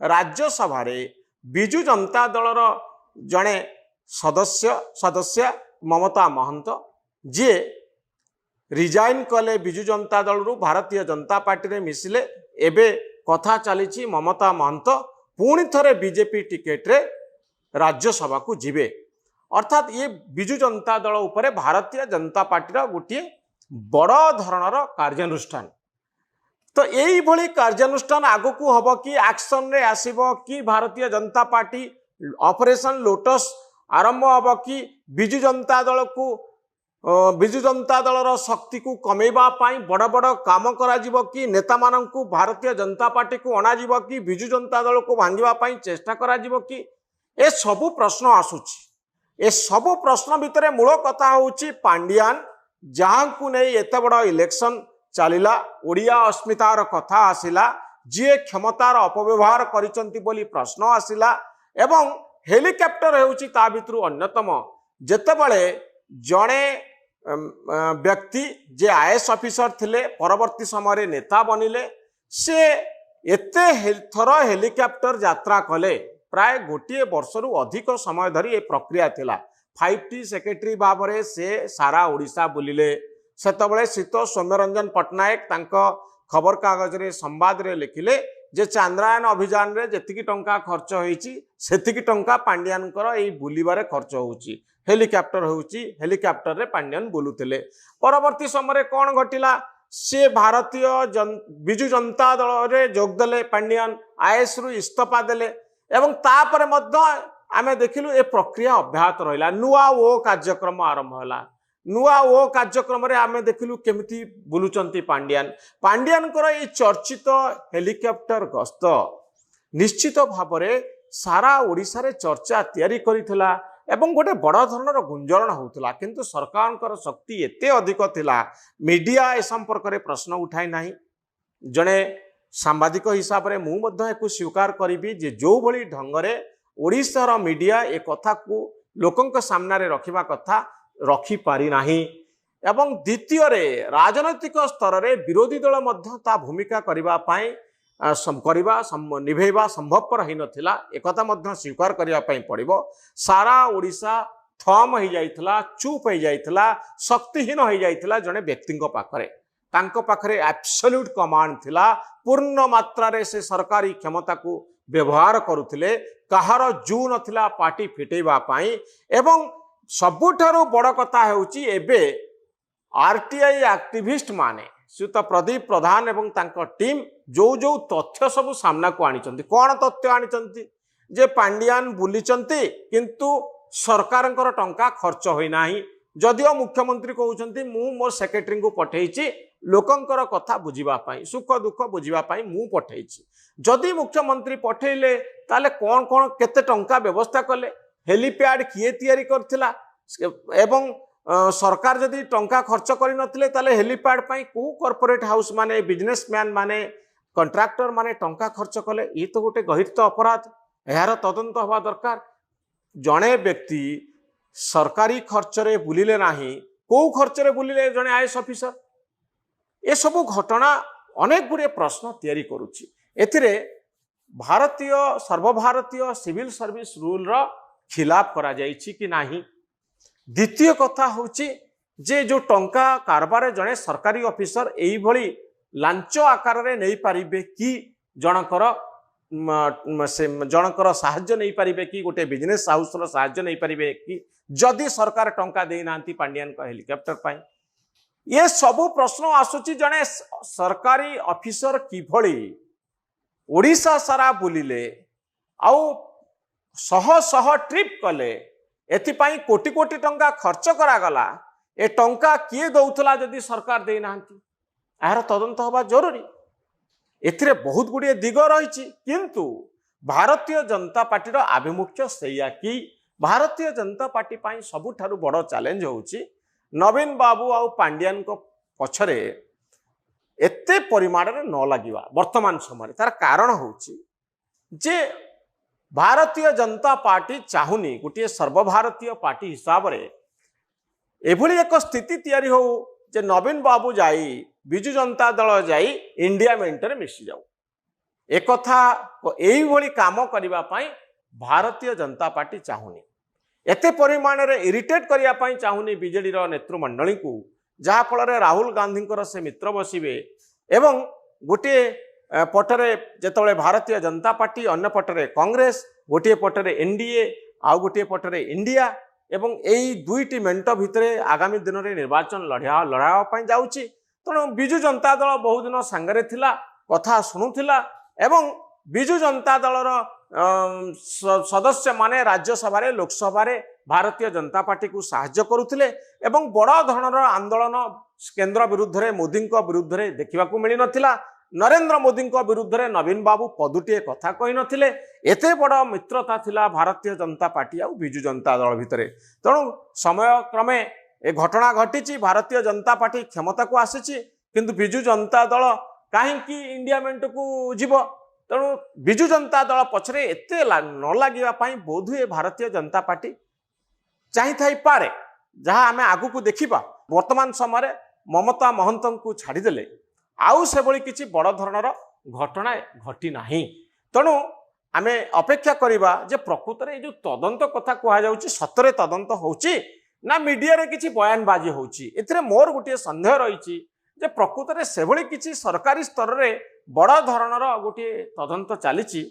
राज्यसभा विजु जनता दलर जड़े सदस्य ममता महंत जी रिजाइन कले विजु जनता दल रु भारतीय जनता पार्टी रे मिसिले एबे कथा चली ममता महंत पुणी थरे बीजेपी टिकेट रे राज्यसभा को जीवे अर्थात ये विजु जनता दल उपरे भारतीय जनता पार्टी गोटे बड़ धरणर कार्यानुष्ठान। तो यही भली कार्यानुष्ठान आगो को हब कि एक्शन रे आसीबो कि Bharatiya Janata party operation lotus आरंभ हब कि विजु जनता दल को विजु जनता दलर शक्ति को कमेबा पाई बड़ बड़ काम करा जीवो कि नेता माननकु भारतीय जनता पार्टी को अना जीवो कि विजु जनता दल को भांगिबा पाई चेष्टा करा जीवो कि ए सबु प्रश्न आसुची। ए सबु प्रश्न भितरे मूल कथा होची पांडियान जहां को नहीं एत बड़ इलेक्शन चलिला ओडिया अस्मितार कथा आसिला जी क्षमतार अपव्यवहार करिसंती बोली प्रश्न आसिला एवं हेलिकॉप्टर हेउची ता भितरु अन्यतम जेतेबळे जणे व्यक्ति जे आईएएस ऑफिसर थिले परवर्ती समय नेता बनिले से एते थर हेलिकॉप्टर यात्रा कले प्राय गोटे वर्षरु अधिक समय धरी ए प्रक्रिया थिला 5T सेक्रेटरी भाव से सारा ओडिशा बुलिले सेतबळे शीत सौम्यरंजन पट्टनायक तांको खबर कागज रे संवाद रे लिखिले जे चंद्रायन अभियान रे जेतिकी टंका खर्च होईची सेतिकी टंका पांड्यानकर एई बुलिबारे खर्च होउची हेलिकॉप्टर होउची हेलिकॉप्टर रे पांड्यान बुलुथिले परवर्ती समय कोन घटिला से भारतीय विजु जनता दल रे जोग देले पांड्यान आईएएस रु इस्तीफा देले एवं तापर मध्य आमे देखिलु ए प्रक्रिया अब्याहत रहिला नुआ ओ कार्यक्रम आरंभ होला नुआ ओ कार्यक्रम रे आमे देखिलु केमिति बुलुचंती पांड्यान कर ए चर्चित हेलिकॉप्टर गस्त निश्चित भाव रे सारा ओडिसा रे चर्चा तयारी करिथिला एवं गोटे बड़ धरणर गुंजरण होउथिला किंतु सरकारंकर शक्ति एते अधिक थिला मीडिया ए संपर्क रे प्रश्न उठाई नाही जणे सांबादिक हिसाब रे मु मध्य एको स्वीकार करिबी जे जो भली ढंगरे ओडिसा मीडिया ए कथा को लोकंक सामना रे रखिबा कथा रखी पारि नाही एवं द्वितीय रे राजनैतिक स्तर रे विरोधी दल मध्य ता भूमिका करिबा पाई निभेवा संभवपर ही नथिला एकथा मध्य स्वीकार करिबा पाई पड़िबो सारा ओडिशा थम हो जाइथिला चुप हो जाइथिला शक्तिहीन हो जाइथिला जने व्यक्तिଙ୍କ पाखरे तांको पाखरे एब्सोल्यूट कमांड थिला पूर्ण मात्रा रे से सरकारी क्षमता को व्यवहार करुथिले कहार जू नथिला पार्टी फिटेबा पाई एवं सबुठारु बड़ कथा हेउची एबे आरटीआई एक्टिविस्ट माने सुत प्रदीप प्रधान एवं तांको टीम जो जो तथ्य सब सामना को आनिचंती कोन तथ्य आनिचंती जे पांड्यान बुलीचंती किंतु सरकारंकर टंका खर्च होई नाही जदियो मुख्यमंत्री कहउचंती मु मोर सेक्रेटरी को पठेइची लोकंकर कथा बुझिबा पाई सुख दुख बुझिबा पाई मु पठेइची जदि मुख्यमंत्री पठेइले ताले कोन कोन केते टंका व्यवस्था कले हेलीपैड किए तयारी करथिला एवं सरकार जदि टंका खर्च करि नथिले ताले हेलीपैड पाई को कॉर्पोरेट हाउस माने बिजनेसमैन माने कंट्राक्टर माने टंका खर्च कले ये तो गोटे गहिरत अपराध यार तदंत हवा दरकार जणे व्यक्ति सरकारी खर्च रे बुलिले नाही को खर्च रे बुलिले जणे आईएएस ऑफिसर ए सब घटना अनेक गुड़े प्रश्न तैयारी करुछि एथिरे भारतीय सर्वभारतीय सिविल सर्विस रूल रो खिलाफ करा जाइछि कि नाही द्वितीय कथा होछि जे जो टंका कारबार जणे सरकारी ऑफिसर एई भली लांच आकार रे नै पारिबे कि जनकर साहाय्य नहीं पारिबे कि गोटे बिजनेस हाउस रो साहाय्य नहीं पारिबे कि जदि सरकार टंका देई नांती पांड्यान का हेलिकॉप्टर पाई ये सबु प्रश्न आसुची जणे सरकारी ऑफिसर किभली ओडिशा सारा बुलिले आउ शह शह ट्रिप कले एथिपाई कोटी कोटी टंका खर्च करागला ए टंका किए दउथला जदि सरकार देई नांती यार तदंत हवा जरूरी एथिरे बहुत गुड़िए दिग रही किंतु भारतीय जनता पार्टी आभिमुख्य सैया कि भारतीय जनता पार्टी पाई सबुठारु बड़ चैलेंज होउची नवीन बाबू आउ पांड्यान को पछरे एते परिमाण रे न लागिवा वर्तमान समय तार कारण होउची जे भारतीय जनता पार्टी चाहुनी गोटे सर्वभारतीय पार्टी हिसाब रे एभली एक स्थिति तैयारी हो जे नवीन बाबू जाई विजु जनता दल जाई इंडिया मेंटर मिसी जाऊ एकथा एइभଳି काम करिबा पई भारतीय जनता पार्टी चाहुनी एते परिमाण रे इरिटेट करिया पई चाहुनी बीजेडी रो नेतृमंडली को जहा फल राहुल गांधी से मित्र बसिबे एवं गोटे पटरे जेतबळे भारतीय जनता पार्टी अन्य पटरे कांग्रेस गोटे पटरे एनडीए आउ गोटे पटरे इंडिया एवं एई दुईटी मेंट भितरे आगामी दिन में निर्वाचन लड़ाई जाउची तेणु बिजु जनता दल बहुत दिन सांगरे थिला कथा शुणुला एवं बिजु जनता दलर सदस्य माने राज्यसभा लोकसभा भारतीय जनता पार्टी को साहाय्य करुथिले एवं बड़ धरणर आंदोलन केंद्र विरुद्ध रे मोदी विरुद्ध रे देखा मिल नथिला नरेंद्र मोदी विरुद्ध रे नवीन बाबू पदुटे कथा कही नथिले एते बड़ मित्रता थिला भारतीय जनता पार्टी आ बिजु जनता दल भितरे तेणु समय क्रमे ए घटना घटी भारतीय जनता पार्टी क्षमता को आसी किंतु बिजु जनता दल कहीं इंडिया मेंट को जीव तेणु बिजु जनता दल पछरे एते न लगे बोध हुए भारतीय जनता पार्टी चाही पारे जहाँ आम आगु को देखा वर्तमान समय ममता महंत को छाड़देले आउ से भली किसी बड़ धरणर घटना घटी नाही तेणु आम अपेक्षा करवा जे प्रकृत में जो तदंत कथा कहुच्छी सतरे तदंत होची ना मीडिया रे किसी बयानबाजी होची एथिरे मोर गोटे संदेह रही जे प्रकृत में से भली किसी सरकारी स्तर में बड़ धरणर गोटे तदंत चली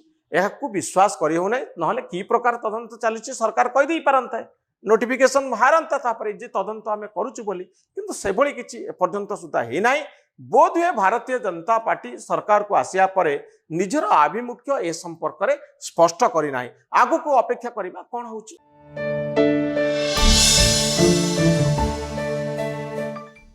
विश्वास करी हो ना कि प्रकार तदंत चली सरकार कहीदे पारंता नोटिफिकेशन बाहरता तापर जे तदंत आम करुचु बोली किंतु से भली किसी एपर्यंत सुधा ही नाही बोध हुए भारतीय जनता पार्टी सरकार को आसिया परे निजर आभिमुख्य ए संपर्क में स्पष्ट करी नाही आगु को अपेक्षा करबा कोन होची।